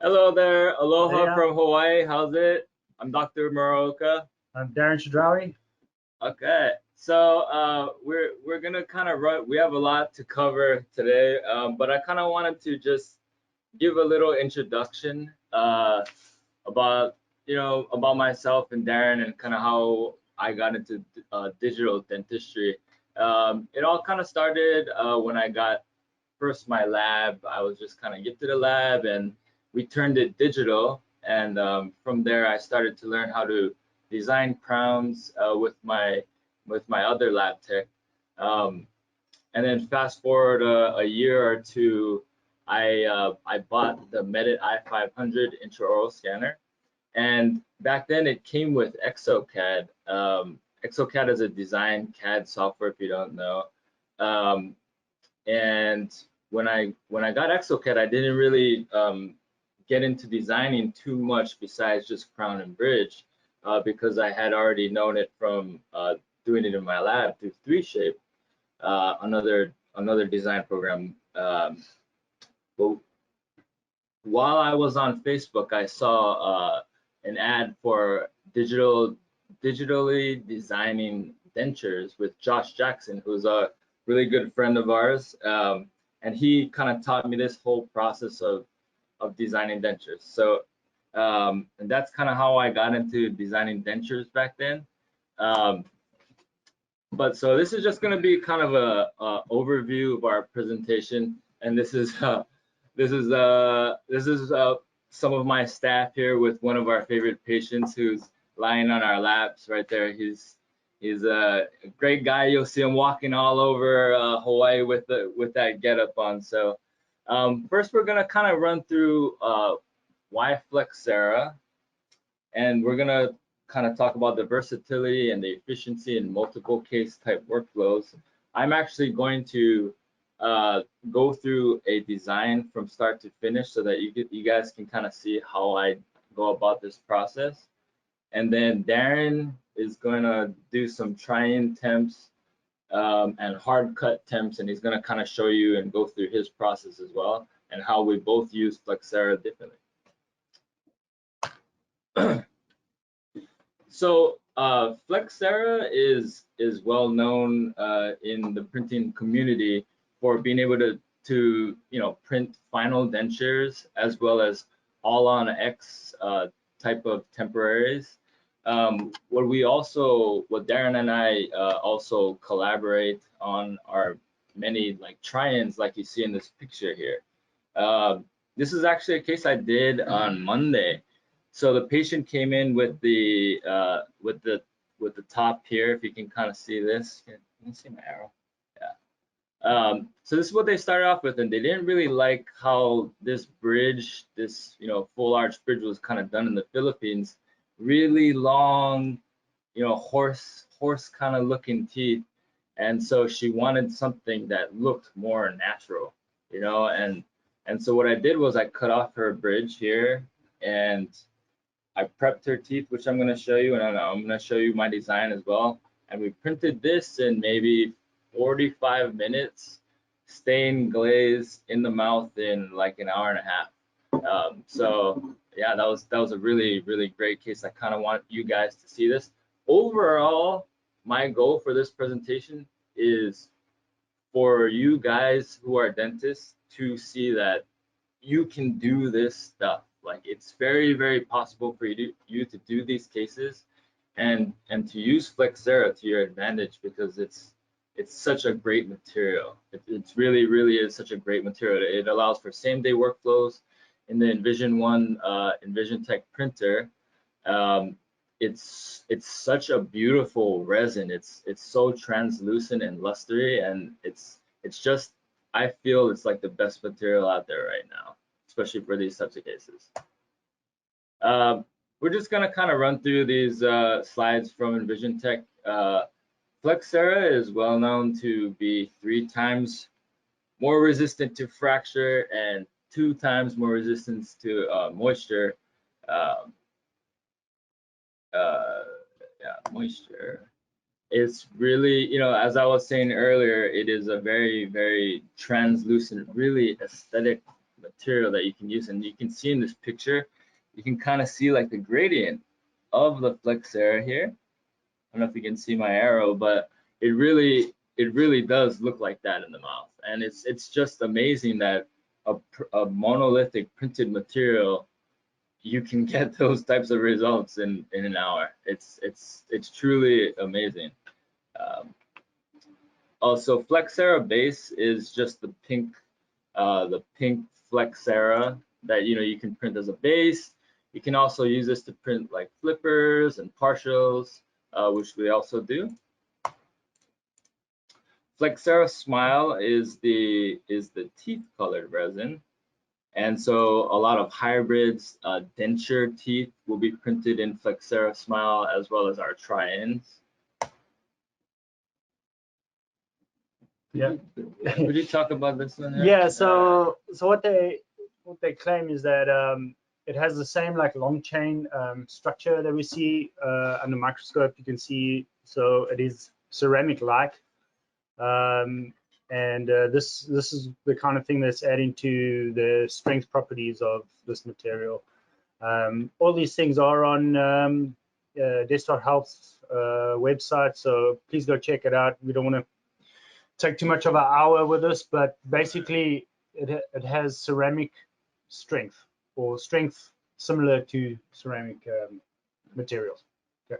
Hello there, Hey, aloha from Hawaii. How's it? I'm Dr. Muraoka. I'm Darron Chidrawi. Okay, so we're gonna kind of run. We have a lot to cover today, but I kind of wanted to just give a little introduction about about myself and Darren and kind of how I got into digital dentistry. It all kind of started when I got first my lab. I was just kind of gifted a lab and we turned it digital. And from there, I started to learn how to design crowns with my other lab tech. Um, and then fast forward a year or two, I bought the Medit i500 intraoral scanner, and back then it came with ExoCAD. ExoCAD is a design CAD software if you don't know. Um, and when I got ExoCAD, I didn't really get into designing too much besides just crown and bridge because I had already known it from doing it in my lab through 3Shape, another design program. But while I was on Facebook, I saw an ad for digitally designing dentures with Josh Jackson, who's a really good friend of ours, and he kind of taught me this whole process of designing dentures. So and that's kind of how I got into designing dentures back then. But so this is just going to be kind of a overview of our presentation, and this is some of my staff here with one of our favorite patients who's lying on our laps right there. He's a great guy. You'll see him walking all over Hawaii with that getup on. So first we're gonna kind of run through why Flexcera, and we're gonna kind of talk about the versatility and the efficiency in multiple case type workflows. I'm actually going to go through a design from start to finish so that you guys can kind of see how I go about this process. And then Darren is going to do some try-in temps and hard cut temps, and he's going to kind of show you and go through his process as well and how we both use Flexcera differently. So Flexcera is well known in the printing community for being able to print final dentures as well as all on X type of temporaries. What Darren and I also collaborate on are many like try-ins like you see in this picture here. This is actually a case I did on Monday. So the patient came in with the top here. If you can kind of see this, can you see my arrow? Yeah. So this is what they started off with, and they didn't really like how this bridge, this full arch bridge, was kind of done in the Philippines. Really long, horse kind of looking teeth, and so she wanted something that looked more natural, and so what I did was I cut off her bridge here and I prepped her teeth, which I'm going to show you, and I'm going to show you my design as well. And we printed this in maybe 45 minutes, stain glaze in the mouth in like an hour and a half. So yeah, that was a really great case. I kind of want you guys to see this. Overall, my goal for this presentation is for you guys who are dentists to see that you can do this stuff. Like it's very possible for you to do these cases and to use Flexcera to your advantage because it's such a great material. It's really is such a great material. It allows for same day workflows in the EnvisionOne EnvisionTEC printer. It's such a beautiful resin. It's so translucent and lustery, and it's just, I feel it's like the best material out there right now, especially for these types of cases. We're just gonna kind of run through these slides from EnvisionTEC. Flexcera is well known to be 3 times more resistant to fracture and 2 times more resistant to moisture. Moisture. It's really, as I was saying earlier, it is a very translucent, really aesthetic material that you can use. And you can see in this picture, you can kind of see like the gradient of the Flexcera here. I don't know if you can see my arrow, but it really does look like that in the mouth. And it's just amazing that a monolithic printed material, you can get those types of results in an hour. It's truly amazing. Also, Flexcera base is just the pink Flexcera that you can print as a base. You can also use this to print like flippers and partials, which we also do. Flexcera Smile is the teeth colored resin, and so a lot of hybrids, denture teeth will be printed in Flexcera Smile, as well as our try-ins. Yeah. Would you talk about this one? Yeah. So what they claim is that it has the same like long chain structure that we see under microscope. You can see, so it is ceramic-like, and this is the kind of thing that's adding to the strength properties of this material. All these things are on Desktop Health's website, so please go check it out. We don't want to take too much of an hour with this, but basically it has ceramic strength, or strength similar to ceramic materials. Okay.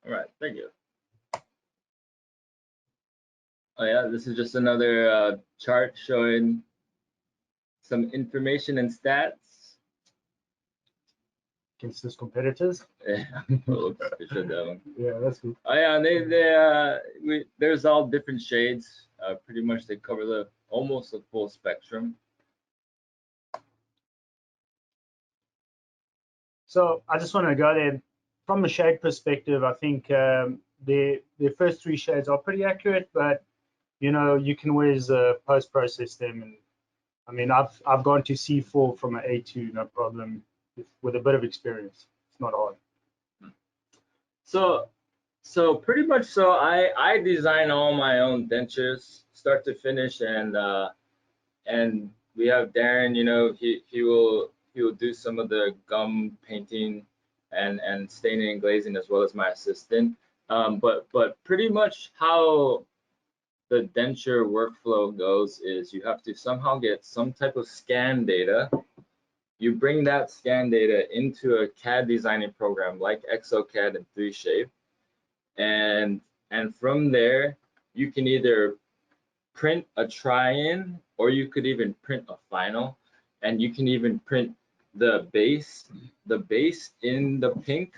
All right, thank you. Oh yeah, this is just another chart showing some information and stats Against his competitors. Yeah, oops, I should that one. Yeah, that's good. Oh yeah, there's all different shades. Pretty much they cover almost the full spectrum. So I just want to go there from a shade perspective. I think the first three shades are pretty accurate, but you can always post-process them. And I mean, I've gone to C4 from an A2, no problem, with a bit of experience. It's not hard. So pretty much, so I design all my own dentures, start to finish, and we have Darron. He will do some of the gum painting and staining and glazing, as well as my assistant. But pretty much how the denture workflow goes is you have to somehow get some type of scan data. You bring that scan data into a CAD designing program like ExoCAD and 3Shape, and from there you can either print a try-in, or you could even print a final, and you can even print the base in the pink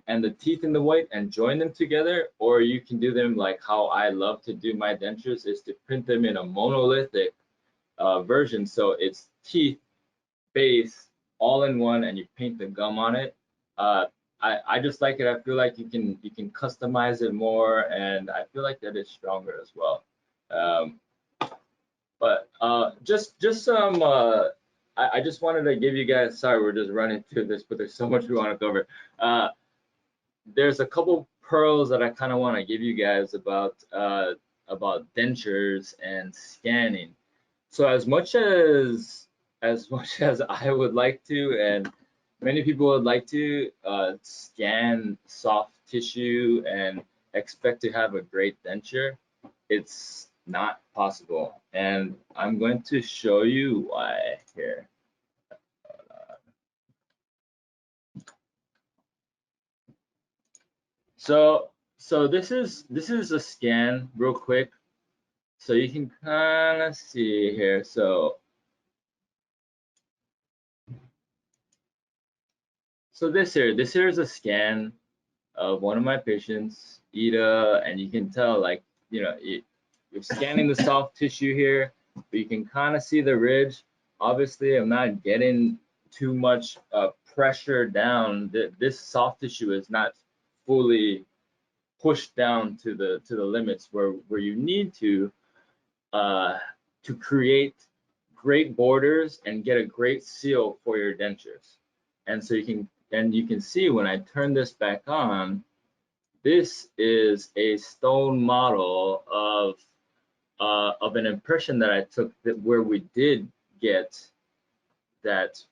and the teeth in the white and join them together, or you can do them like how I love to do my dentures, is to print them in a monolithic version. So it's teeth, base, all in one, and you paint the gum on it. I just like it. I feel like you can customize it more, and I feel like that is stronger as well. But just some I just wanted to give you guys, sorry we're just running through this, but there's so much we want to cover. There's a couple pearls that I kind of want to give you guys about dentures and scanning. So as much as I would like to, and many people would like to scan soft tissue and expect to have a great denture, it's not possible, and I'm going to show you why here. So this is a scan real quick, so you can kind of see here. So this here is a scan of one of my patients, Ida, and you can tell, like, you're scanning the soft tissue here, but you can kind of see the ridge. Obviously, I'm not getting too much pressure down. This soft tissue is not fully pushed down to the limits where you need to create great borders and get a great seal for your dentures. And so you can see when I turn this back on, this is a stone model of an impression that I took where we did get that,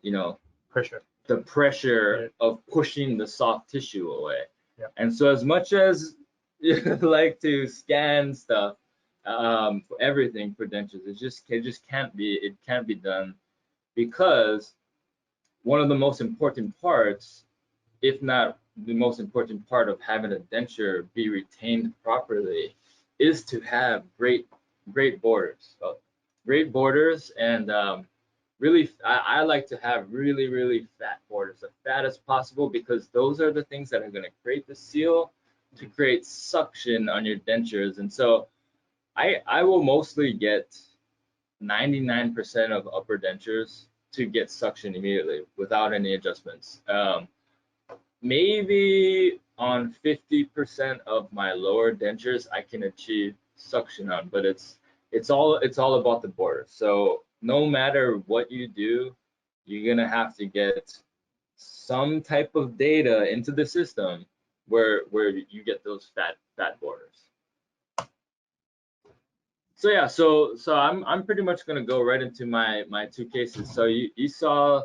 you know, Pressure. the pressure Yeah. of pushing the soft tissue away. Yeah. And so as much as you like to scan stuff, for everything for dentures, it just can't be done, because one of the most important parts, if not the most important part of having a denture be retained properly, is to have great borders. So great borders, and really, I like to have really fat borders, as fat as possible, because those are the things that are going to create the seal, to create suction on your dentures. And so I will mostly get 99% of upper dentures to get suction immediately without any adjustments. Maybe on 50% of my lower dentures I can achieve suction on, but it's all about the border. So no matter what you do, you're gonna have to get some type of data into the system where you get those fat borders. So yeah, so I'm pretty much gonna go right into my two cases. So you saw,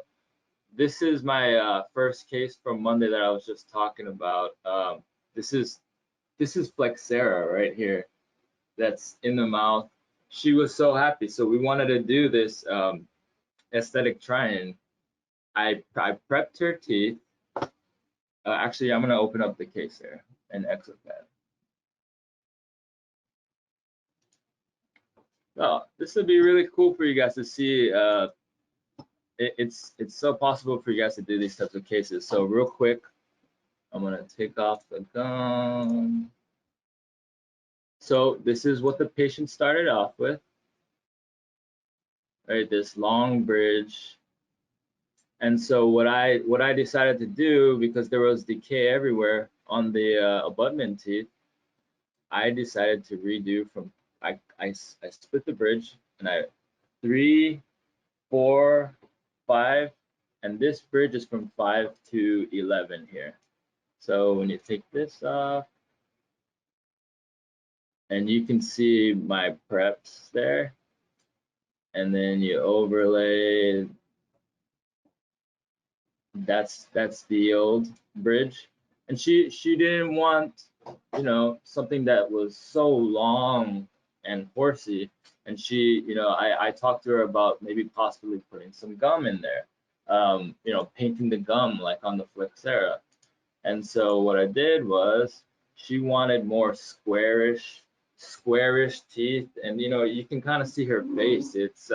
this is my first case from Monday that I was just talking about. This is Flexcera right here, that's in the mouth. She was so happy, so we wanted to do this aesthetic try-in. I prepped her teeth. Actually, I'm gonna open up the case here in ExoCAD. Oh, this would be really cool for you guys to see. It's so possible for you guys to do these types of cases. So real quick, I'm gonna take off the gum. So this is what the patient started off with, right? This long bridge. And so what I decided to do, because there was decay everywhere on the abutment teeth, I decided to redo from, I split the bridge, and I 3, 4, 5, and this bridge is from 5 to 11 here. So when you take this off, and you can see my preps there, and then you overlay, that's the old bridge. And she didn't want, you know, something that was so long and horsey. And she, you know, I talked to her about maybe possibly putting some gum in there, you know, painting the gum like on the Flexcera. And so what I did was, she wanted more squarish teeth, and you know, you can kind of see her face. It's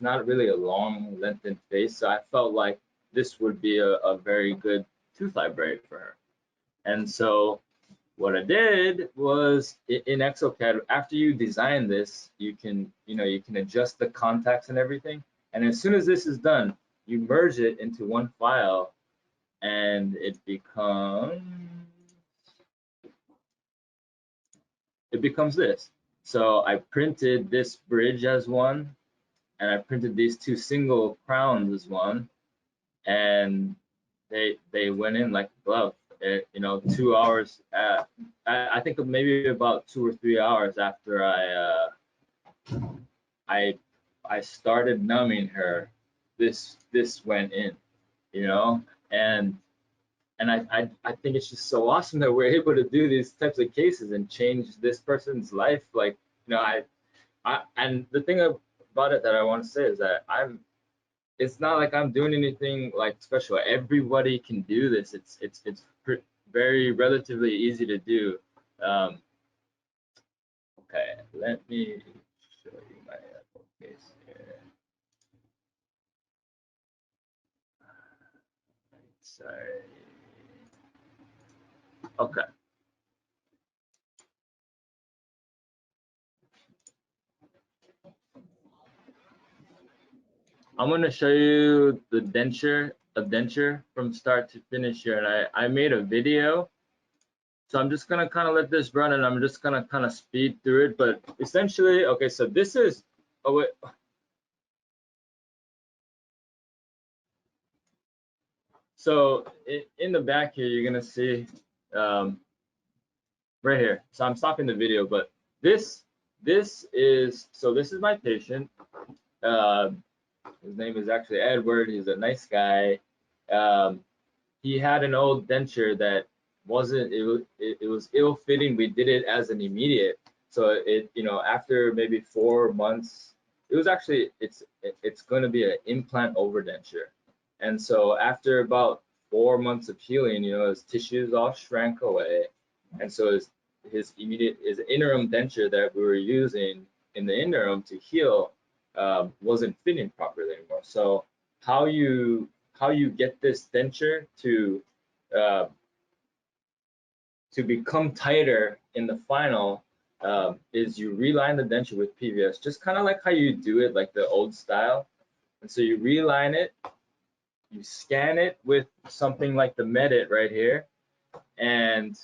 not really a long lengthened face, so I felt like this would be a very good tooth library for her. And so what I did was, in ExoCAD, after you design this, you can adjust the contacts and everything. And as soon as this is done, you merge it into one file, and it becomes this. So I printed this bridge as one, and I printed these two single crowns as one, and they went in like a glove. You know, 2 hours. I think maybe about 2 or 3 hours after I started numbing her, this went in. You know, and I think it's just so awesome that we're able to do these types of cases and change this person's life. Like, you know, and the thing about it that I want to say is that it's not like I'm doing anything like special. Everybody can do this. It's very relatively easy to do. Okay, let me show you my case here. Sorry. Okay. I'm gonna show you a denture from start to finish here, and I made a video. So I'm just gonna kind of let this run, and I'm just gonna kind of speed through it. But essentially, okay, so this is, oh wait. So in the back here, you're gonna see right here. So I'm stopping the video, but this this is my patient. His name is actually Edward. He's a nice guy. He had an old denture that wasn't, it was ill-fitting. We did it as an immediate. So it, after maybe 4 months, it was actually, it's going to be an implant overdenture. And so after about 4 months of healing, his tissues all shrank away. And so his interim denture that we were using in the interim to heal wasn't fitting properly anymore. So how you get this denture to become tighter in the final is you reline the denture with PVS, just kind of like how you do it like the old style. And so you reline it, you scan it with something like the Medit right here, and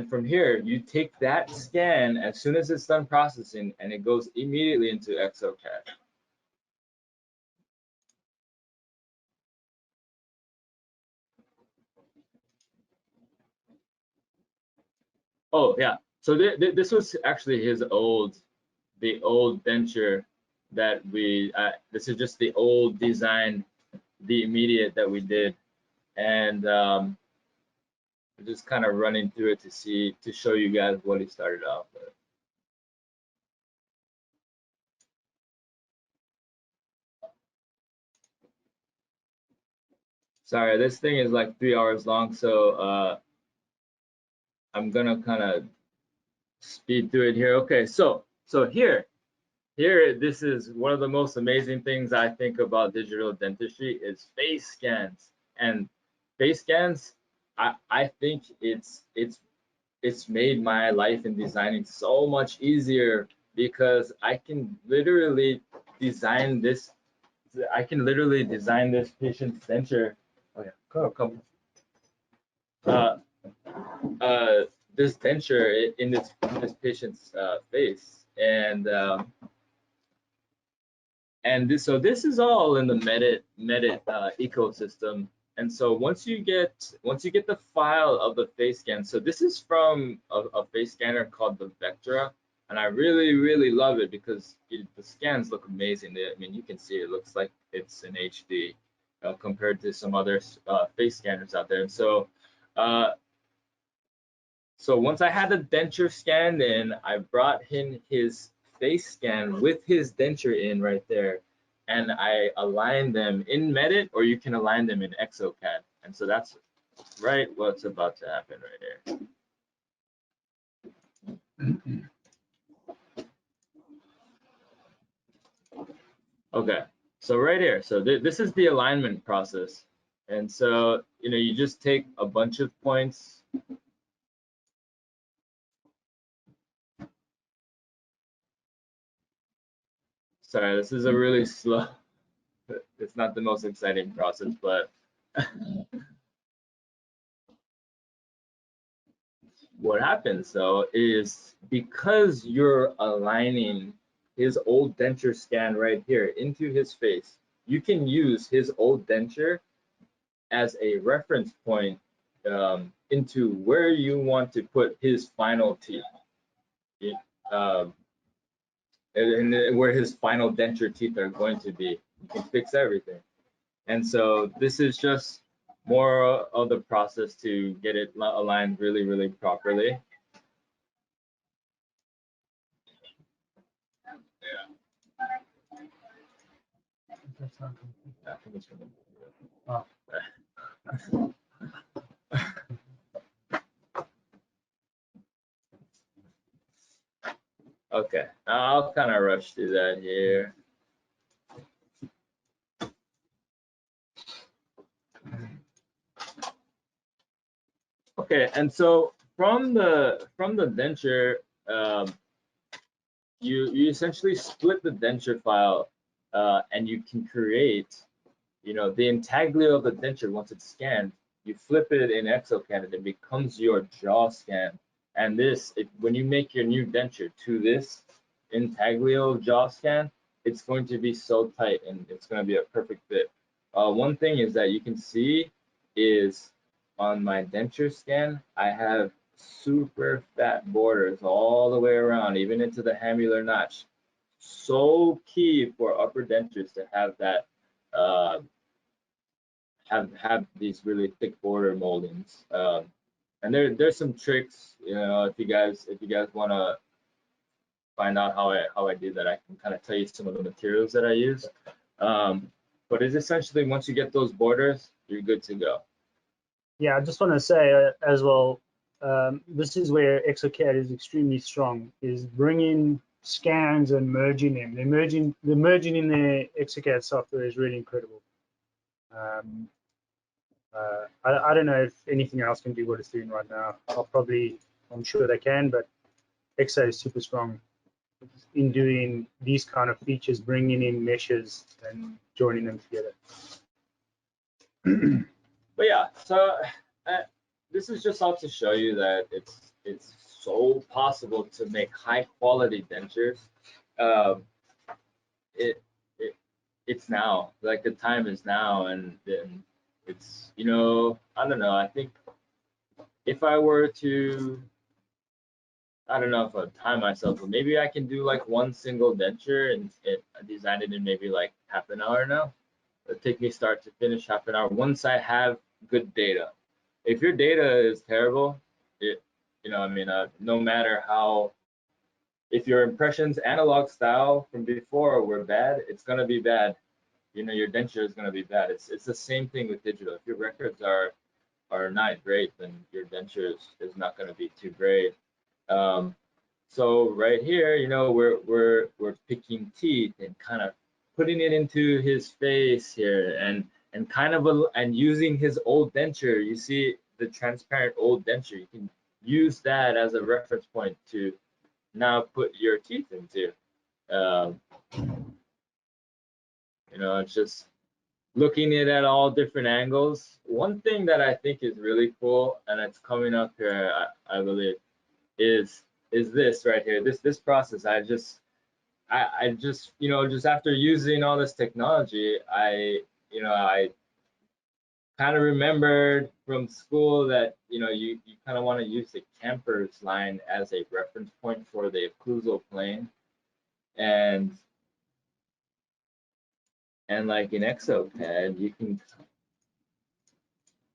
from here you take that scan as soon as it's done processing, and it goes immediately into exocad. Oh yeah, so this was actually the old denture that we, this is just the old design, the immediate that we did, and we're just kind of running through it to show you guys what he started off with. Sorry, this thing is like 3 hours long, so I'm gonna kind of speed through it here. Okay, so here, this is one of the most amazing things I think about digital dentistry is face scans. And face scans, I think it's made my life in designing so much easier, because I can literally design this. Patient's denture. Oh yeah, come. This denture in this patient's face, and this is all in the Medit ecosystem. And so once you get the file of the face scan, so this is from a face scanner called the Vectra, and I really love it because the scans look amazing. I mean, you can see it looks like it's in HD compared to some other face scanners out there. And so once I had the denture scanned in, I brought in his face scan with his denture in right there, and I aligned them in Medit, or you can align them in exocad. And so that's right what's about to happen right here. Okay, so right here, so this is the alignment process. And so, you just take a bunch of points. Sorry, this is a really slow, it's not the most exciting process, but what happens though is, because you're aligning his old denture scan right here into his face, you can use his old denture as a reference point into where you want to put his final teeth, and where his final denture teeth are going to be. You can fix everything. And so this is just more of the process to get it aligned really properly. Okay, I'll kind of rush through that here. Okay, and so from the denture, you essentially split the denture file, and you can create, the intaglio of the denture. Once it's scanned, you flip it in exocad, and it becomes your jaw scan. And this, when you make your new denture to this intaglio jaw scan, it's going to be so tight, and it's going to be a perfect fit. One thing is that you can see is on my denture scan, I have super fat borders all the way around, even into the hamular notch. So key for upper dentures to have that, have these really thick border moldings. And there's some tricks, you know, if you guys want to find out how I did that, I can kind of tell you some of the materials that I use. But it's essentially, once you get those borders, you're good to go. Yeah, I just want to say as well, this is where ExoCAD is extremely strong, is bringing scans and merging them. The merging in the ExoCAD software is really incredible. I don't know if anything else can do what it's doing right now. I'm sure they can, but Exo is super strong in doing these kind of features, bringing in meshes and joining them together. But yeah, so this is just all to show you that it's so possible to make high quality dentures. It's now, like, the time is now, and then it's, you know, I don't know, I think if I were to, I don't know if I'd time myself, but maybe I can do like one single denture and design it in maybe like half an hour now. It'll take me start to finish half an hour once I have good data. If your data is terrible, you know, I mean, no matter how, if your impressions analog style from before were bad, it's gonna be bad. You know, your denture is gonna be bad. It's the same thing with digital. If your records are not great, then your denture is not gonna be too great. So right here, you know, we're picking teeth and kind of putting it into his face here, and kind of and using his old denture. You see the transparent old denture. You can use that as a reference point to now put your teeth into. You know, it's just looking at all different angles. One thing that I think is really cool, and it's coming up here, I believe, is this right here. This process. I just, you know, just after using all this technology, I kind of remembered from school that, you know, you kind of want to use the Camper's line as a reference point for the occlusal plane, and like in ExoCAD, you can.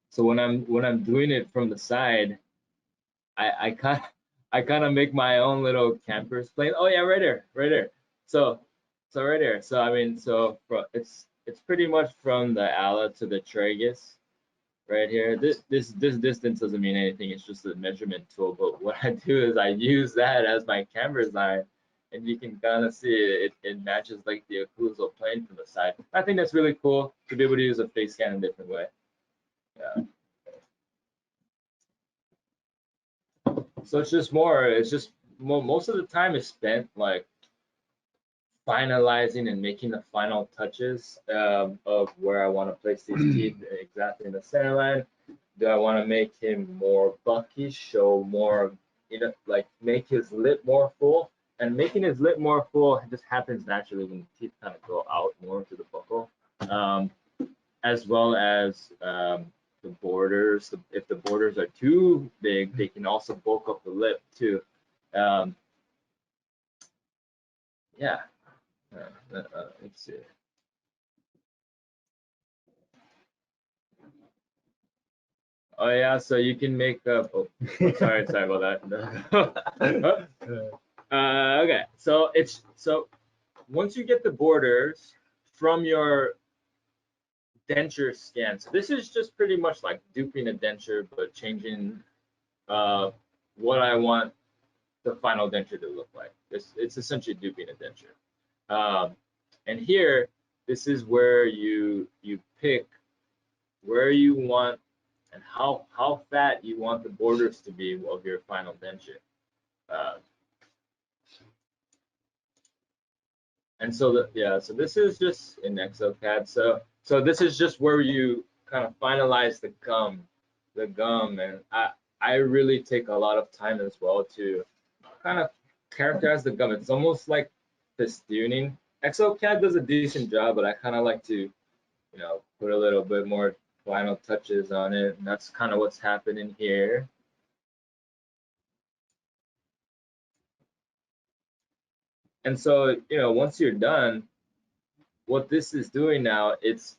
So when I'm doing it from the side, I kind of make my own little Camper's plane. Oh yeah, right there. So right there. So I mean, so it's pretty much from the ala to the tragus right here. This distance doesn't mean anything. It's just a measurement tool. But what I do is I use that as my Camper's line, and you can kind of see it matches like the occlusal plane from the side. I think that's really cool to be able to use a face scan in a different way. Yeah. So it's just most of the time is spent like finalizing and making the final touches of where I want to place these teeth exactly in the center line. Do I want to make him more bulky, show more, you know, like make his lip more full? And making his lip more full just happens naturally when the teeth kind of go out more to the buccal, as well as the borders. If the borders are too big, they can also bulk up the lip too. Yeah. Let's see. Oh yeah, so you can make up. Oh, sorry about that. Okay, so once you get the borders from your denture scan, so this is just pretty much like duping a denture, but changing what I want the final denture to look like. It's essentially duping a denture. And here, this is where you pick where you want and how fat you want the borders to be of your final denture. And so so this is just in ExoCAD. So this is just where you kind of finalize the gum, and I really take a lot of time as well to kind of characterize the gum. It's almost like festooning. ExoCAD does a decent job, but I kind of like to, you know, put a little bit more final touches on it, and that's kind of what's happening here. And so, you know, once you're done, what this is doing now, it's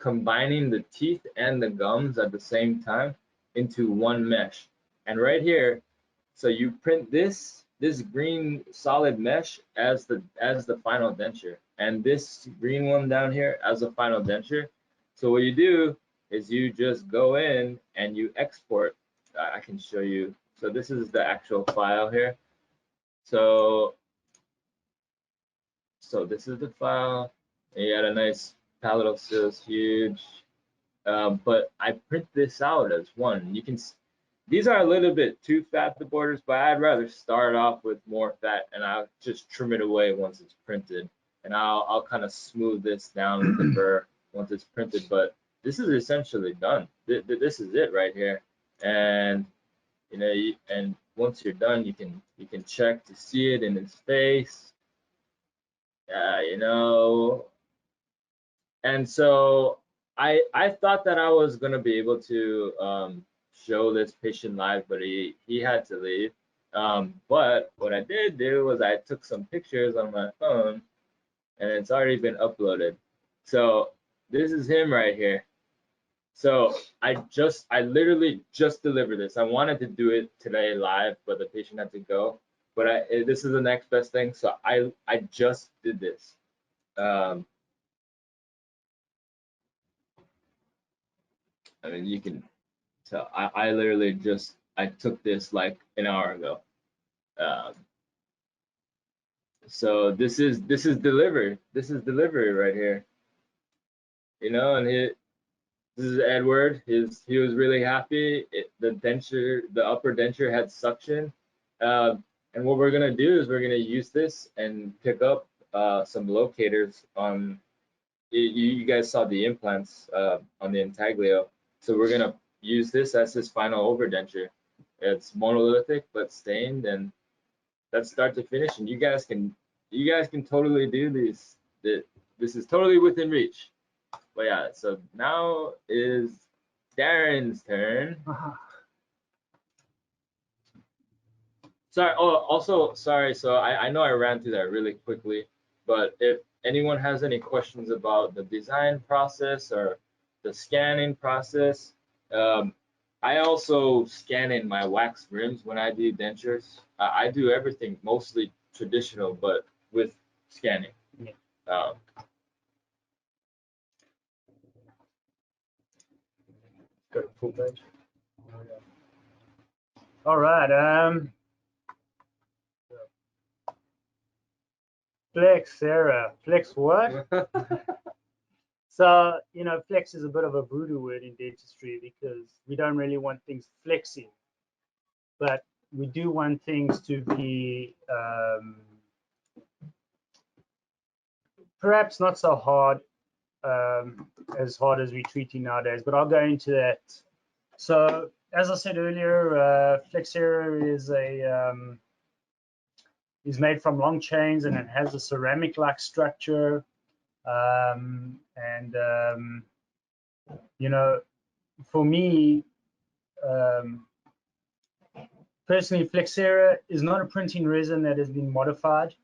combining the teeth and the gums at the same time into one mesh. And right here, so you print this green solid mesh as the final denture, and this green one down here as a final denture. So what you do is you just go in and you export. I can show you. So this is the actual file here. So this is the file. You got a nice palatal sills, huge. But I print this out as one. You can. These are a little bit too fat, the borders, but I'd rather start off with more fat, and I'll just trim it away once it's printed, and I'll kind of smooth this down with the burr once it's printed. But this is essentially done. This is it right here, and you know, and once you're done, you can check to see it in its face. You know, and so I thought that I was gonna be able to show this patient live, but he had to leave. But what I did do was I took some pictures on my phone, and it's already been uploaded. So this is him right here. So I literally just delivered this. I wanted to do it today live, but the patient had to go. But this is the next best thing. So I just did this. I mean, you can tell. I literally just I took this like an hour ago. So this is delivery. This is delivery right here. You know, and this is Edward. He was really happy. The upper denture had suction. And what we're gonna do is we're gonna use this and pick up some locators on. You guys saw the implants on the intaglio. So we're gonna use this as his final overdenture. It's monolithic but stained, and that's start to finish. And you guys can totally do these. This is totally within reach. But yeah, so now is Darren's turn. Sorry. Oh, also sorry. So I know I ran through that really quickly, but if anyone has any questions about the design process or the scanning process, I also scan in my wax rims when I do dentures. I do everything mostly traditional, but with scanning. Yeah. Go to full page. All right. Flexcera. Flex what? So, you know, flex is a bit of a voodoo word in dentistry because we don't really want things flexing, but we do want things to be perhaps not so hard, as hard as we're treating nowadays, but I'll go into that. So, as I said earlier, Flexcera is made from long chains, and it has a ceramic-like structure. You know, for me, personally, Flexcera is not a printing resin that has been modified,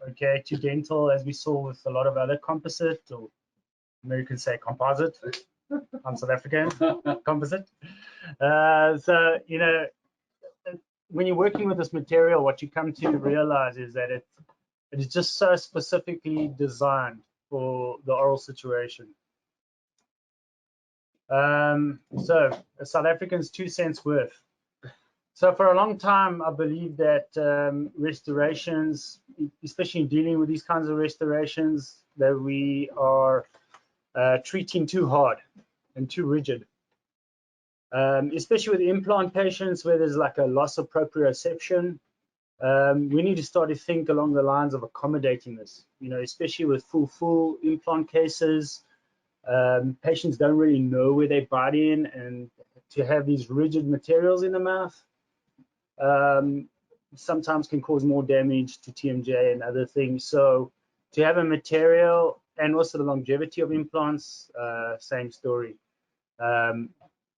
okay, to dental, as we saw with a lot of other composite, or Americans say composite. I'm South African, composite. So, you know, when you're working with this material, what you come to realize is that it is just so specifically designed for the oral situation. So a South African's 2 cents worth. So for a long time, I believe that restorations, especially in dealing with these kinds of restorations, that we are treating too hard and too rigid. Especially with implant patients where there's like a loss of proprioception, we need to start to think along the lines of accommodating this, you know, especially with full implant cases. Patients don't really know where they bite in, and to have these rigid materials in the mouth sometimes can cause more damage to TMJ and other things. So to have a material, and also the longevity of implants, same story.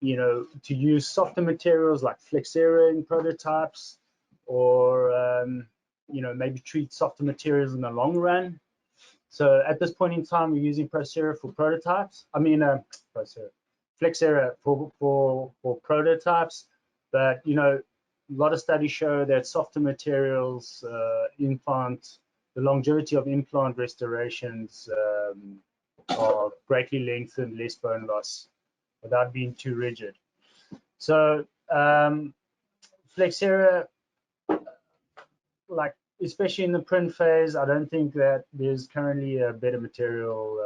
You know, to use softer materials like Flexcera in prototypes, or maybe treat softer materials in the long run. So at this point in time, we're using Flexcera for prototypes. Flexcera for prototypes, but a lot of studies show that softer materials, the longevity of implant restorations are greatly lengthened, less bone loss, without being too rigid. So Flexcera, especially in the print phase, I don't think that there's currently a better material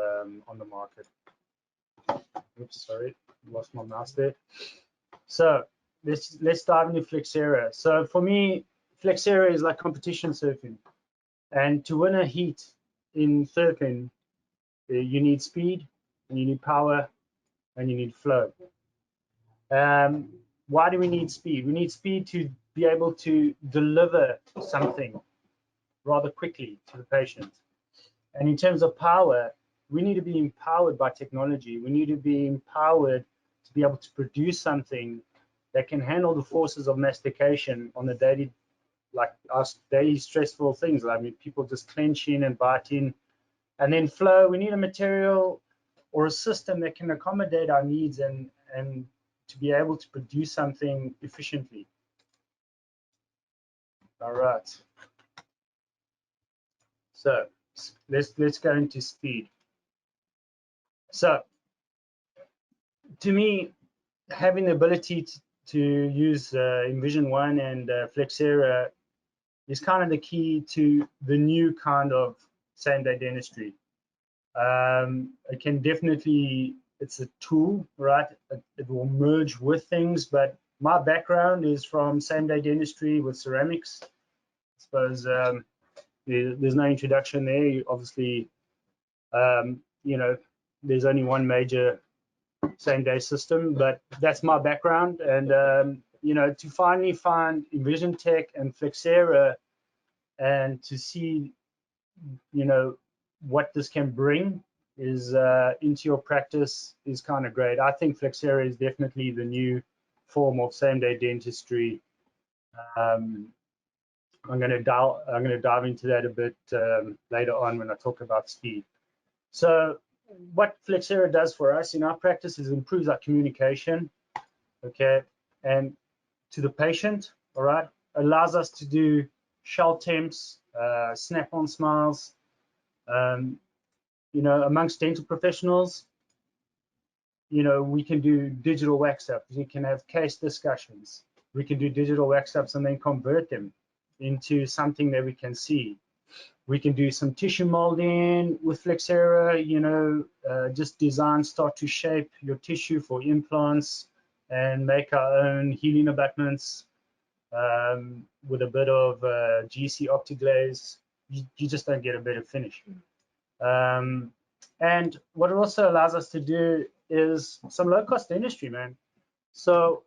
on the market. Oops, sorry, lost my mouse there. So let's dive into Flexcera. So for me, Flexcera is like competition surfing, and to win a heat in surfing, you need speed, and you need power, and you need flow. Why do we need speed? We need speed to be able to deliver something rather quickly to the patient. And in terms of power, we need to be empowered by technology. We need to be empowered to be able to produce something that can handle the forces of mastication on the daily, daily stressful things. I mean, people just clench in and bite in. And then flow, we need a material or a system that can accommodate our needs and to be able to produce something efficiently. All right. So let's go into speed. So to me, having the ability to use EnvisionOne and Flexcera is kind of the key to the new kind of same-day dentistry. It can definitely, it's a tool, right? It will merge with things, but my background is from same-day dentistry with ceramics. I suppose there's no introduction there. Obviously, there's only one major same-day system, but that's my background. And to finally find EnvisionTEC and Flexcera and to see what this can bring is into your practice is kind of great. I think Flexcera is definitely the new form of same-day dentistry. I'm going to dive into that a bit later on when I talk about speed. So what Flexcera does for us in our practice is improves our communication, okay, and to the patient, all right, allows us to do shell temps, snap-on smiles, amongst dental professionals, we can do digital wax ups, we can have case discussions, we can do digital wax ups and then convert them into something that we can see. We can do some tissue molding with Flexcera, just design, start to shape your tissue for implants and make our own healing abutments with a bit of GC OptiGlaze. You just don't get a better finish. And what it also allows us to do is some low-cost dentistry, man. So,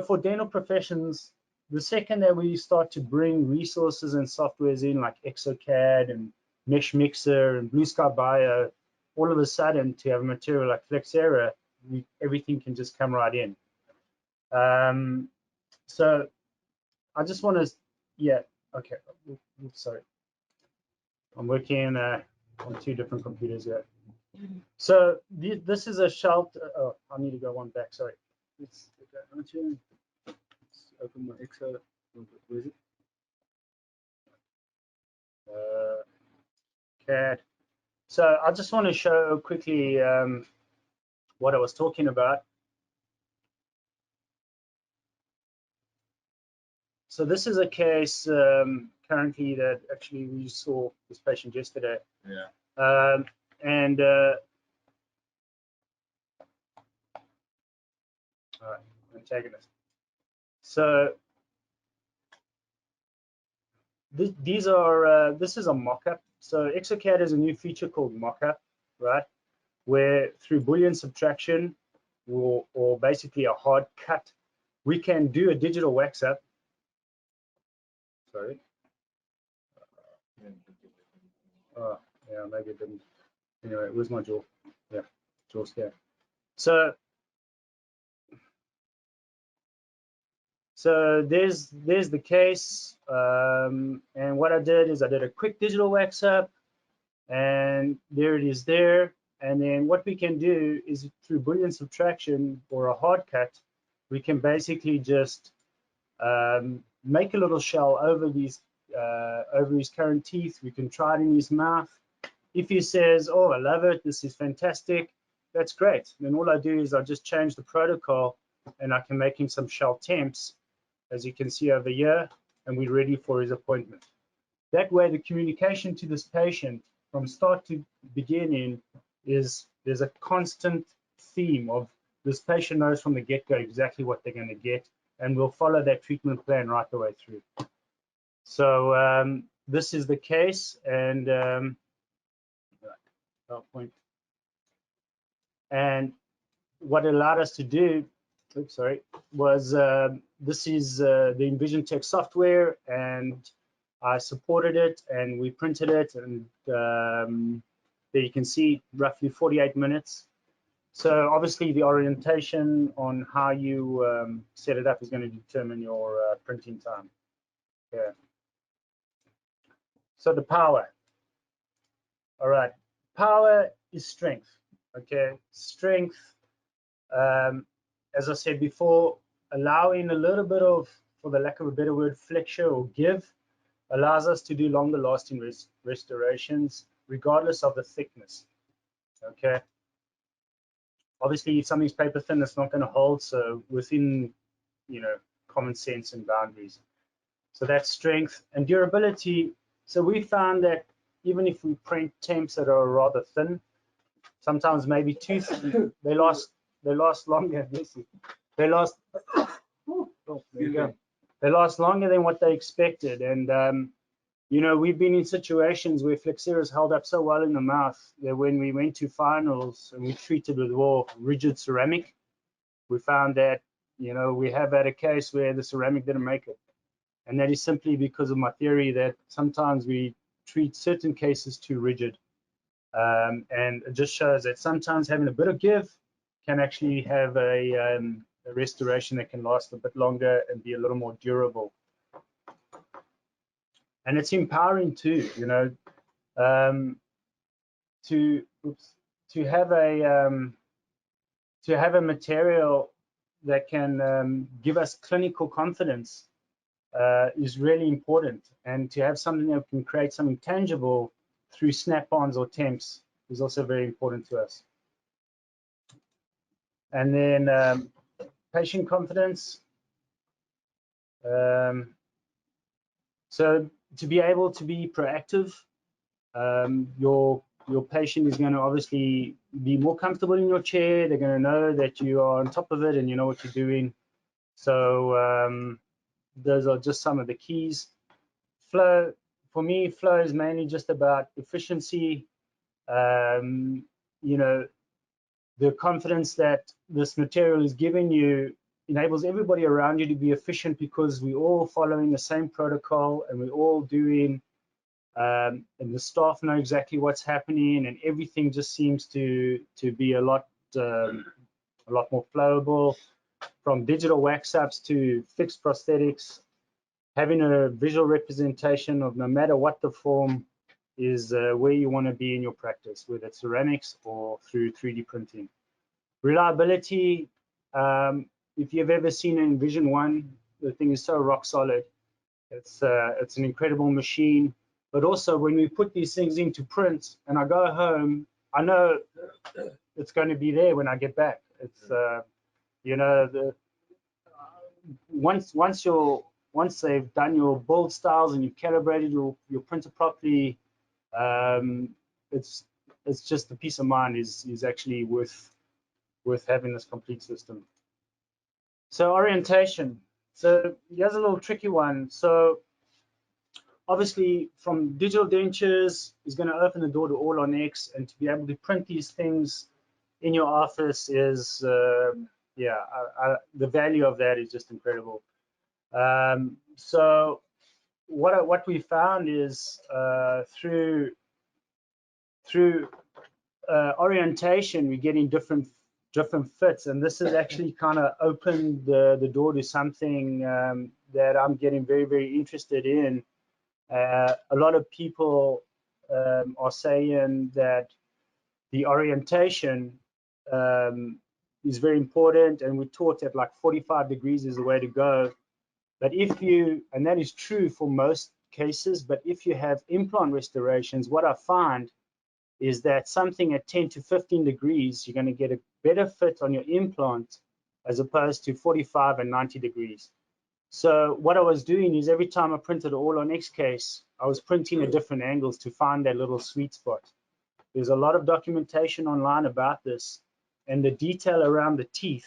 for dental professions, the second that we start to bring resources and softwares in like ExoCAD and Mesh Mixer and Blue Sky Bio, all of a sudden to have a material like Flexcera, everything can just come right in. So I just want to, okay, sorry. I'm working on 2 different computers here. So this is a shelf. Oh, I need to go one back. Sorry. Let's open my Excel. Where is it? CAD. So I just want to show quickly what I was talking about. So this is a case currently that actually we saw this patient yesterday. Yeah. And all right, antagonist. So this is a mock-up. So ExoCAD has a new feature called mock-up, right? Where through Boolean subtraction or basically a hard cut, we can do a digital wax up. Sorry. Oh, yeah, maybe it didn't. Anyway, where's my jaw? Yeah, jaw's here. So So there's the case, and what I did is I did a quick digital wax up, and there it is there. And then what we can do is through Boolean subtraction or a hard cut, we can basically just make a little shell over his current teeth. We can try it in his mouth. If he says, "Oh, I love it, this is fantastic," that's great. Then all I do is I just change the protocol, and I can make him some shell temps, as you can see over here, and we're ready for his appointment. That way, the communication to this patient from start to beginning is there's a constant theme of this patient knows from the get-go exactly what they're going to get, and we'll follow that treatment plan right the way through. So this is the case, and PowerPoint. And what allowed us to do, was this is the EnvisionTEC software, and I supported it, and we printed it, and there you can see roughly 48 minutes. So obviously the orientation on how you set it up is going to determine your printing time. Yeah. So the power. All right. Power is strength. Okay. Strength, as I said before, allowing a little bit of, for the lack of a better word, flexure or give, allows us to do longer lasting restorations regardless of the thickness. Okay. Obviously, if something's paper thin, it's not going to hold. So within, common sense and boundaries. So that's strength and durability. So we found that even if we print temps that are rather thin, sometimes maybe too thin, they last longer. They last. Oh, there you go. They last longer than what they expected. And we've been in situations where Flexcera's held up so well in the mouth that when we went to finals and we treated with raw rigid ceramic, we found that, we have had a case where the ceramic didn't make it. And that is simply because of my theory that sometimes we treat certain cases too rigid. And it just shows that sometimes having a bit of give can actually have a restoration that can last a bit longer and be a little more durable. And it's empowering too, to have a material that can give us clinical confidence is really important, and to have something that can create something tangible through snap-ons or temps is also very important to us. And then patient confidence. So to be able to be proactive, your patient is going to obviously be more comfortable in your chair. They're going to know that you are on top of it and you know what you're doing. So those are just some of the keys. Flow, for me, flow is mainly just about efficiency. The confidence that this material is giving you enables everybody around you to be efficient, because we're all following the same protocol and we're all doing, and the staff know exactly what's happening, and everything just seems to be a lot more flowable, from digital wax ups to fixed prosthetics. Having a visual representation of no matter what the form is where you want to be in your practice, whether it's ceramics or through 3D printing. Reliability, if you've ever seen an Envision 1, the thing is so rock solid. It's an incredible machine. But also when we put these things into print and I go home, I know it's going to be there when I get back. It's once they've done your build styles and you've calibrated your printer properly, it's just the peace of mind is actually worth having this complete system. So orientation. So here's a little tricky one. So obviously from digital dentures is going to open the door to all on X, and to be able to print these things in your office is the value of that is just incredible. So what we found is through orientation, we're getting different different fits, and this has actually kind of opened the door to something that I'm getting very, very interested in. A lot of people are saying that the orientation is very important, and we're taught that like 45 degrees is the way to go. But if you, and that is true for most cases, but if you have implant restorations, what I find is that something at 10 to 15 degrees, you're going to get a better fit on your implant as opposed to 45 and 90 degrees. So what I was doing is every time I printed an all-on-X case, I was printing at different angles to find that little sweet spot. There's a lot of documentation online about this, and the detail around the teeth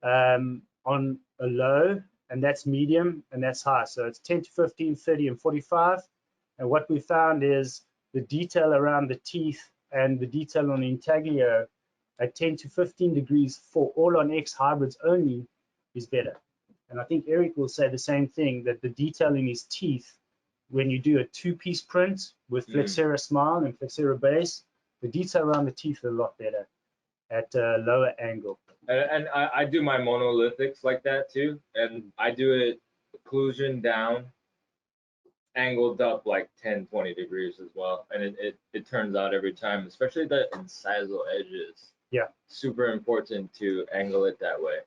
on a low, and that's medium, and that's high. So it's 10 to 15, 30, and 45. And what we found is the detail around the teeth and the detail on the intaglio at 10 to 15 degrees for all-on-X hybrids only is better. And I think Eric will say the same thing, that the detail in his teeth, when you do a two-piece print with Flexcera Smile and Flexcera Base, the detail around the teeth is a lot better at a lower angle. And I do my monolithics like that too, and I do it occlusion down, angled up like 10, 20 degrees as well, and it turns out every time, especially the incisal edges. Yeah. Super important to angle it that way.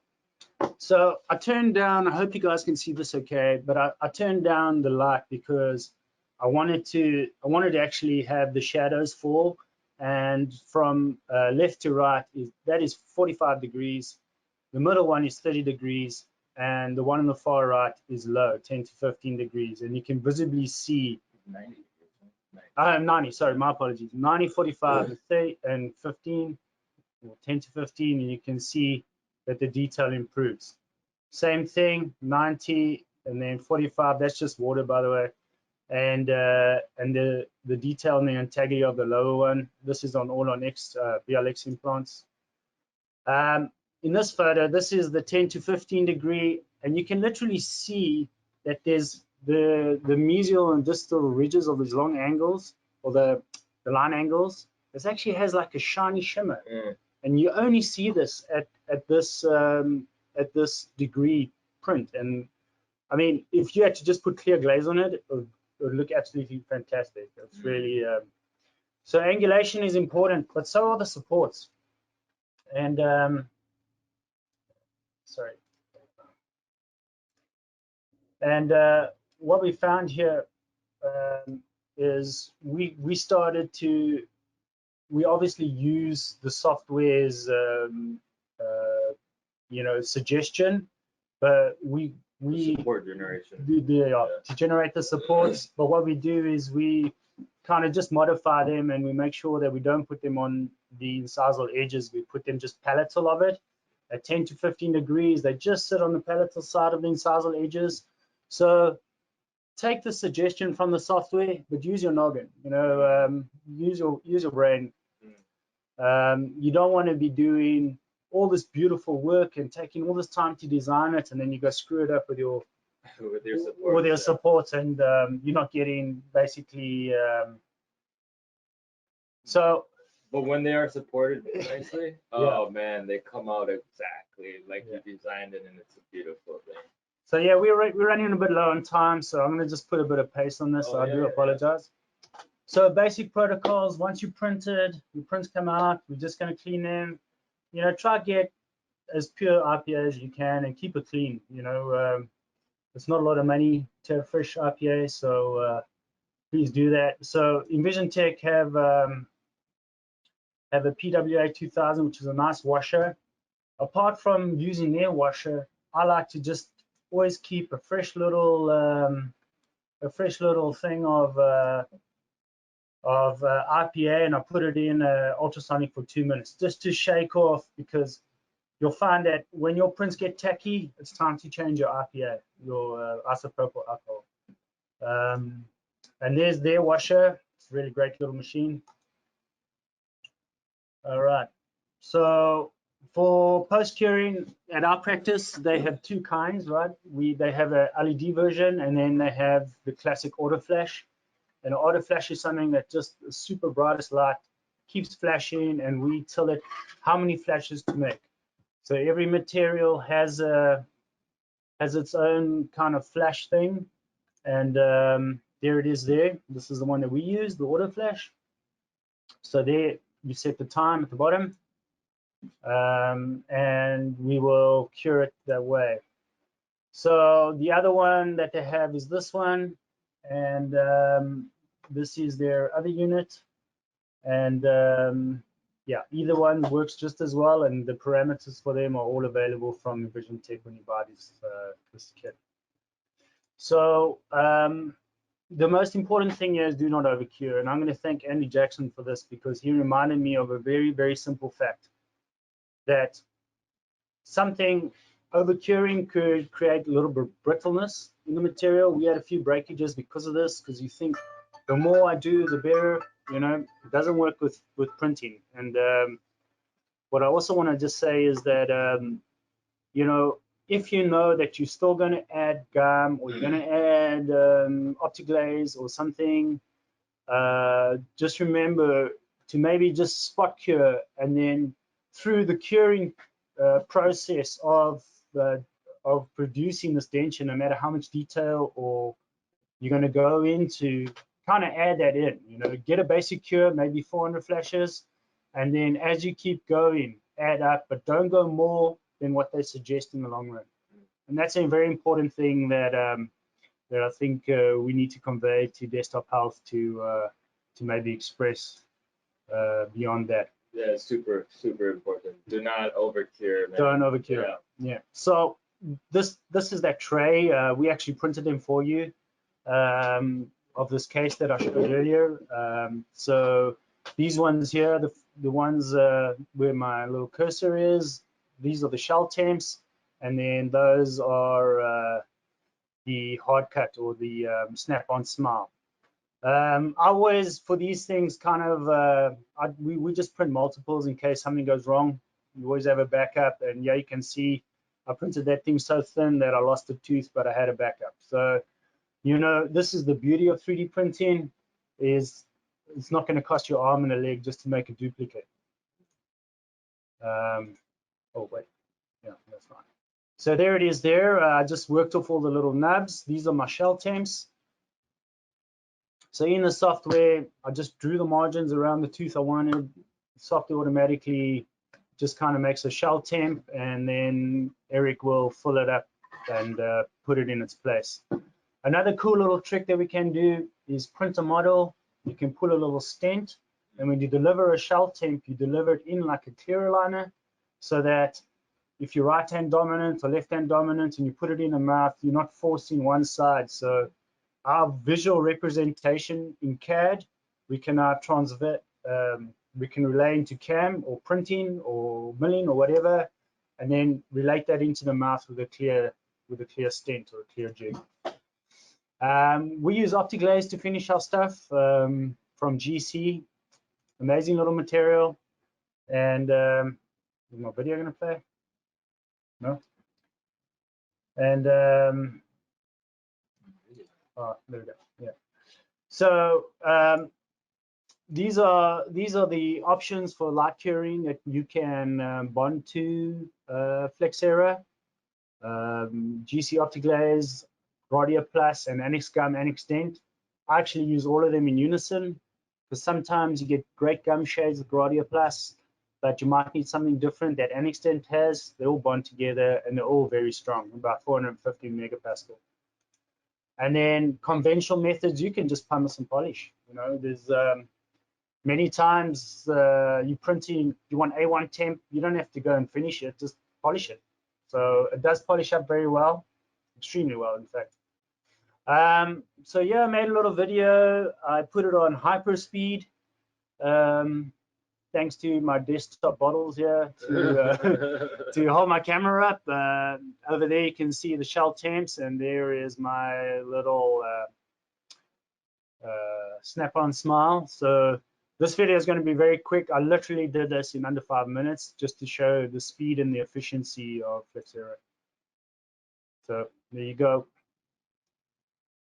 So I turned down, I hope you guys can see this okay, but I turned down the light because I wanted to actually have the shadows fall, and from left to right, that is 45 degrees. The middle one is 30 degrees, and the one on the far right is low, 10 to 15 degrees, and you can visibly see 90, sorry, my apologies, 90, 45, and 30, and 15, or 10 to 15, and you can see that the detail improves. Same thing, 90 and then 45, that's just water, by the way. And the detail in the intaglio of the lower one, this is on all-on-X BLX implants. In this photo, this is the 10 to 15 degree, and you can literally see that there's the mesial and distal ridges of these long angles, or the line angles. This actually has like a shiny shimmer. And you only see this at this degree print. And I mean, if you had to just put clear glaze on it, it would look absolutely fantastic. It's really so angulation is important, but so are the supports. And sorry. And what we found here is we started to. We obviously use the software's, suggestion, but we support generation to generate the supports. But what we do is we kind of just modify them, and we make sure that we don't put them on the incisal edges. We put them just palatal of it at 10 to 15 degrees. They just sit on the palatal side of the incisal edges. So take the suggestion from the software, but use your noggin. Use your brain. You don't want to be doing all this beautiful work and taking all this time to design it, and then you go screw it up with your supports, and you're not getting basically. But when they are supported nicely, oh man, they come out exactly like you designed it, and it's a beautiful thing. So yeah, we're running a bit low on time, so I'm gonna just put a bit of pace on this. So I do apologize. So basic protocols, once you printed, your prints come out, we're just going to clean them. Try to get as pure IPA as you can and keep it clean. It's not a lot of money to have fresh IPA, so please do that. So EnvisionTEC have a PWA 2000, which is a nice washer. Apart from using their washer, I like to just always keep a fresh little thing of IPA, and I put it in ultrasonic for 2 minutes just to shake off, because you'll find that when your prints get tacky, it's time to change your IPA, your isopropyl alcohol. And there's their washer. It's a really great little machine. All right. So for post curing at our practice, they have two kinds, right? They have a LED version, and then they have the classic auto flash. And auto flash is something that just the super brightest light keeps flashing, and we tell it how many flashes to make. So every material has its own kind of flash thing, and there it is there. This is the one that we use, the auto flash. So there you set the time at the bottom, and we will cure it that way. So the other one that they have is this one, and this is their other unit, and yeah, either one works just as well, and the parameters for them are all available from EnvisionTEC when you buy this kit. So the most important thing here is do not overcure, and I'm going to thank Andy Jackson for this, because he reminded me of a very, very simple fact, that something overcuring could create a little bit of brittleness in the material. We had a few breakages because of this, because you think the more I do, the better. You know, it doesn't work with printing. And what I also want to just say is that you know, if you know that you're still going to add gum, or you're going to add OptiGlaze or something, just remember to maybe just spot cure, and then through the curing process of producing this denture, no matter how much detail or you're going to go into, kind of add that in. You know, get a basic cure, maybe 400 flashes, and then as you keep going, add up, but don't go more than what they suggest in the long run. And that's a very important thing that that I think we need to convey to Desktop Health to maybe express beyond that. Yeah, super important. Do not overcure. Don't overcure. Yeah. So this is that tray. We actually printed them for you of this case that I showed earlier. So these ones here, the ones where my little cursor is, these are the shell temps, and then those are the hard cut, or the snap-on smile. I always, for these things, kind of we just print multiples in case something goes wrong. You always have a backup, and yeah, you can see I printed that thing so thin that I lost a tooth, but I had a backup. So, you know, this is the beauty of 3D printing, is it's not going to cost you an arm and a leg just to make a duplicate. Oh wait, yeah, that's fine. So there it is there. I just worked off all the little nubs. These are my shell temps. So in the software, I just drew the margins around the tooth I wanted. The software automatically just kind of makes a shell temp, and then Eric will fill it up and put it in its place. Another cool little trick that we can do is print a model. You can put a little stent, and when you deliver a shell temp, you deliver it in like a clear aligner, so that if you're right-hand dominant or left-hand dominant and you put it in the mouth, you're not forcing one side. So our visual representation in CAD, we can transfer, we can relay into CAM or printing or milling or whatever, and then relate that into the mouth with a clear stent or a clear jig. We use OptiGlaze to finish our stuff from GC. Amazing little material. And is my video gonna play? No. And oh, there we go. Yeah. So these are the options for light curing that you can bond to Flexcera, GC OptiGlaze, Gradia Plus, and Annex Gum, Annex Dent. I actually use all of them in unison, because sometimes you get great gum shades with Gradia Plus, but you might need something different that Annex Dent has. They all bond together, and they're all very strong, about 450 megapascal. And then conventional methods, you can just pumice and polish. You know, there's many times you're printing, you want A1 temp, you don't have to go and finish it, just polish it. So it does polish up very well, extremely well, in fact. So yeah, I made a little video. I put it on hyper speed, thanks to my desktop bottles here to hold my camera up. Over there you can see the shell temps, and there is my little snap-on smile. So this video is going to be very quick. I literally did this in under 5 minutes just to show the speed and the efficiency of Flexcera. So there you go.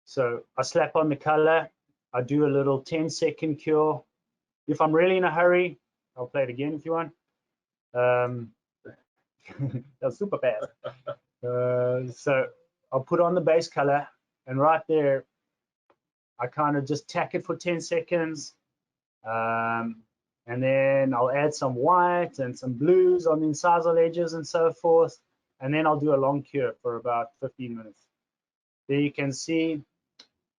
So I slap on the color. I do a little 10-second cure. If I'm really in a hurry, I'll play it again if you want. That's super fast. So I'll put on the base color, and right there, I kind of just tack it for 10 seconds. And then I'll add some white and some blues on the incisal edges and so forth. And then I'll do a long cure for about 15 minutes. There you can see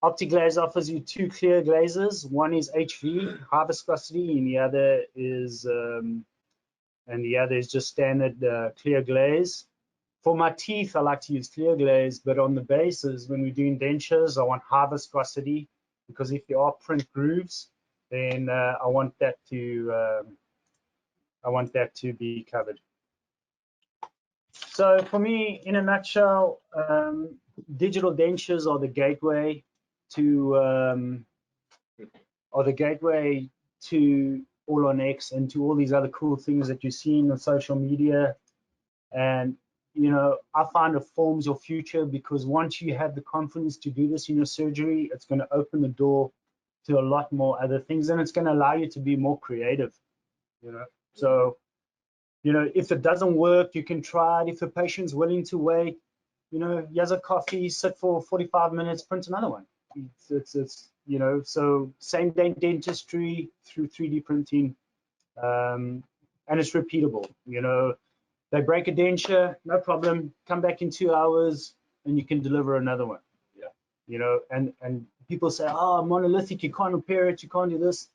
OptiGlaze offers you two clear glazes. One is HV, high viscosity, and the other is just standard clear glaze. For my teeth, I like to use clear glaze, but on the bases, when we're doing dentures, I want high viscosity, because if there are print grooves, then I want that to be covered. So for me, in a nutshell, digital dentures are the gateway to All on X and to all these other cool things that you're seeing on social media. And you know, I find it forms your future, because once you have the confidence to do this in your surgery, it's going to open the door to a lot more other things, and it's going to allow you to be more creative, you know. So, you know, if it doesn't work, you can try it. If the patient's willing to wait, you know, here's a coffee, sit for 45 minutes, print another one. It's you know, so same day dentistry through 3D printing, and it's repeatable, you know. They break a denture, no problem, come back in 2 hours and you can deliver another one. Yeah. You know, and people say, oh, monolithic, you can't repair it, you can't do this.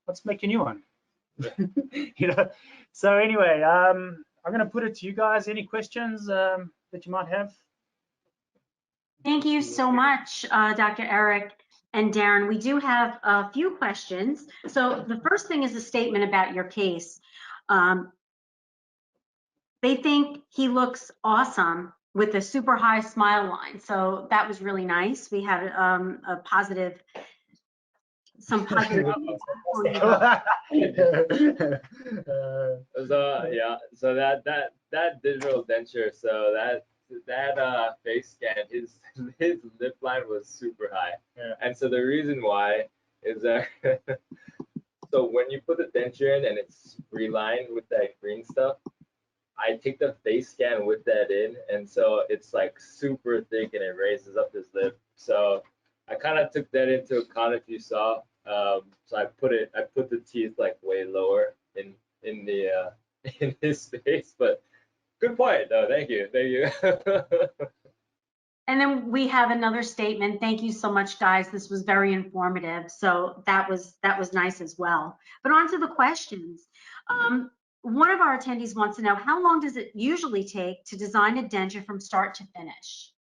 Let's make a new one. You know. So anyway, I'm gonna put it to you guys. Any questions that you might have? Thank you so much, Dr. Eric and Darren. We do have a few questions. So the first thing is a statement about your case. They think he looks awesome with a super high smile line. So that was really nice. We had a positive, some positive. Yeah, so that digital denture, so that face scan, his lip line was super high. Yeah. And so the reason why is that so when you put the denture in and it's relined with that green stuff, I take the face scan with that in, and so it's like super thick and it raises up his lip. So I kind of took that into account, if you saw. So I put the teeth like way lower in the in his face. But good point, though. Thank you. And then we have another statement. Thank you so much, guys. This was very informative. So that was nice as well. But on to the questions. One of our attendees wants to know, how long does it usually take to design a denture from start to finish?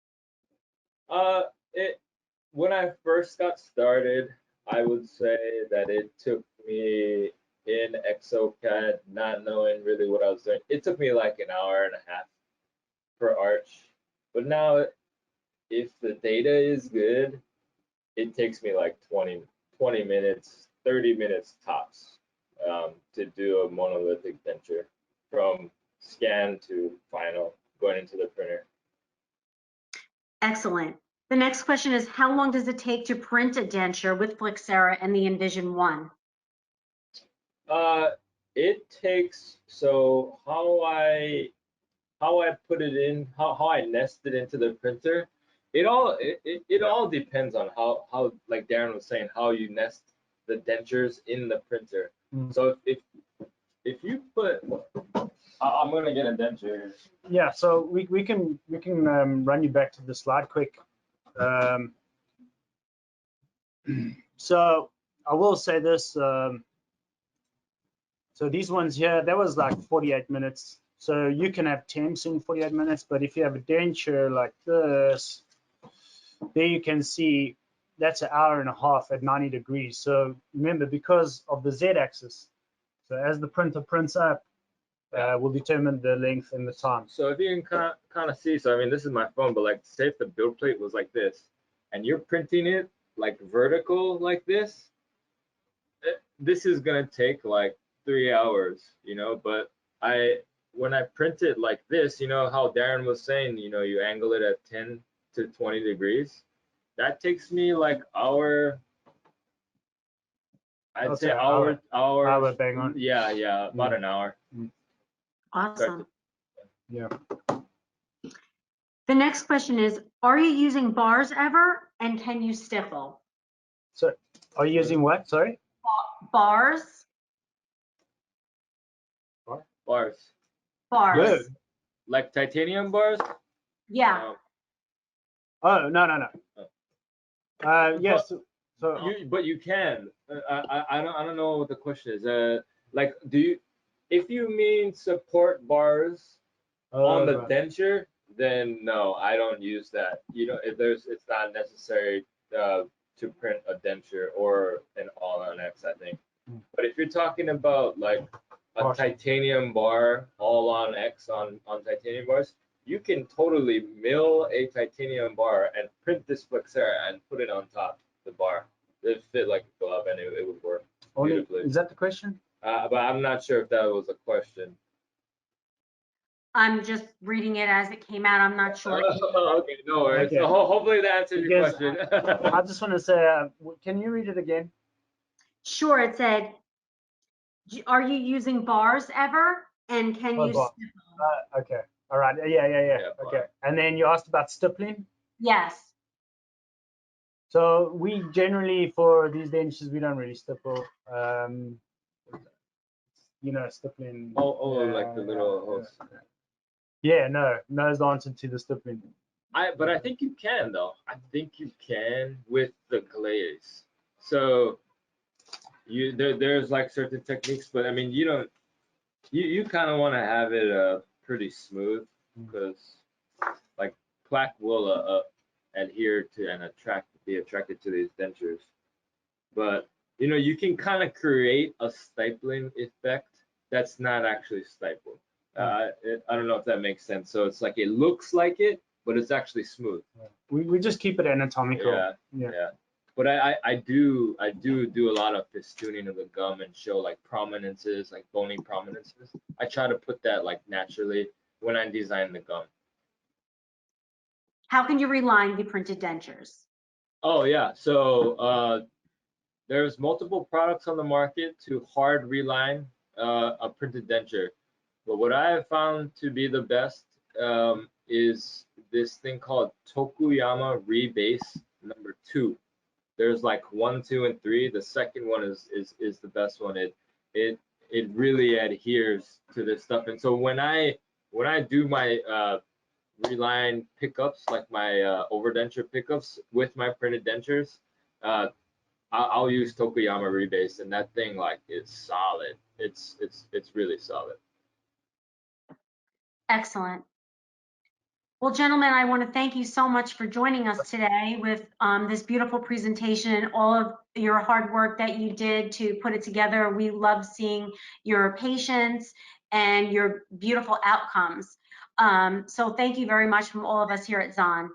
When I first got started, I would say that it took me in ExoCAD, not knowing really what I was doing. It took me like an hour and a half per arch. But now, if the data is good, it takes me like 20 minutes, 30 minutes tops to do a monolithic denture from scan to final, going into the printer. Excellent. The next question is, how long does it take to print a denture with Flexcera and the EnvisionOne? It takes, so how I put it in, how I nest it into the printer, it all depends on how like Darren was saying, how you nest the dentures in the printer. So if you put, I'm gonna get a denture. Yeah, so we can run you back to the slide quick. So I will say this. So these ones here, that was like 48 minutes. So you can have temps in 48 minutes, but if you have a denture like this, there you can see that's an hour and a half at 90 degrees. So remember, because of the Z-axis, so as the printer prints up, will determine the length and the time. So if you can kind of see, so I mean, this is my phone, but like say if the build plate was like this, and you're printing it like vertical like this, this is gonna take like 3 hours, you know. But when I print it like this, you know how Darren was saying, you know, you angle it at 10 to 20 degrees. That takes me like hour I'd say Okay, hour. hour, bang on. Yeah, about an hour. Awesome. Yeah. The next question is, are you using bars ever, and can you stipple? So, are you using what? Sorry. Bars? Bars. Bars. No. Like titanium bars? Yeah. Oh, no. Yes. So But you can. I don't know what the question is. Like, if you mean support bars on the right. denture, then no, I don't use that. It's not necessary to print a denture or an all-on X, I think. But if you're talking about like a titanium bar all-on X on titanium bars, you can totally mill a titanium bar and print this Flexcera and put it on top the bar. It fit like a glove and it would work beautifully. Is that the question? But I'm not sure if that was a question. I'm just reading it as it came out. I'm not sure. Okay, no worries. Okay. So hopefully that answers your Because question. I just want to say, can you read it again? Sure, it said, are you using bars ever? And can you bar. stipple? Okay. All right. Yeah. Yeah, Okay. And then you asked about stippling. Yes. So we generally, for these dentures, we don't really stipple. Stippling. Like the little holes. Yeah, no is the answer to the stippling. But I think you can though. I think you can with the glaze. So there's like certain techniques, but I mean you kind of want to have it pretty smooth because like plaque will adhere to and be attracted to these dentures. But you can kind of create a stipling effect that's not actually stapled. I don't know if that makes sense. So it's like it looks like it, but it's actually smooth. We just keep it anatomical. Yeah. But I do a lot of festooning of the gum and show like prominences, like bony prominences. I try to put that like naturally when I design the gum. How can you reline the printed dentures? Oh yeah, so there's multiple products on the market to hard reline a printed denture. But what I have found to be the best is this thing called Tokuyama Rebase number 2. There's like 1, 2, and 3. The second one is the best one. It really adheres to this stuff. And so when I do my reline pickups, like my overdenture pickups with my printed dentures, I'll use Tokuyama Rebase, and that thing like is solid. It's really solid. Excellent. Well, gentlemen, I want to thank you so much for joining us today with this beautiful presentation and all of your hard work that you did to put it together. We love seeing your patients and your beautiful outcomes. So thank you very much from all of us here at Zahn.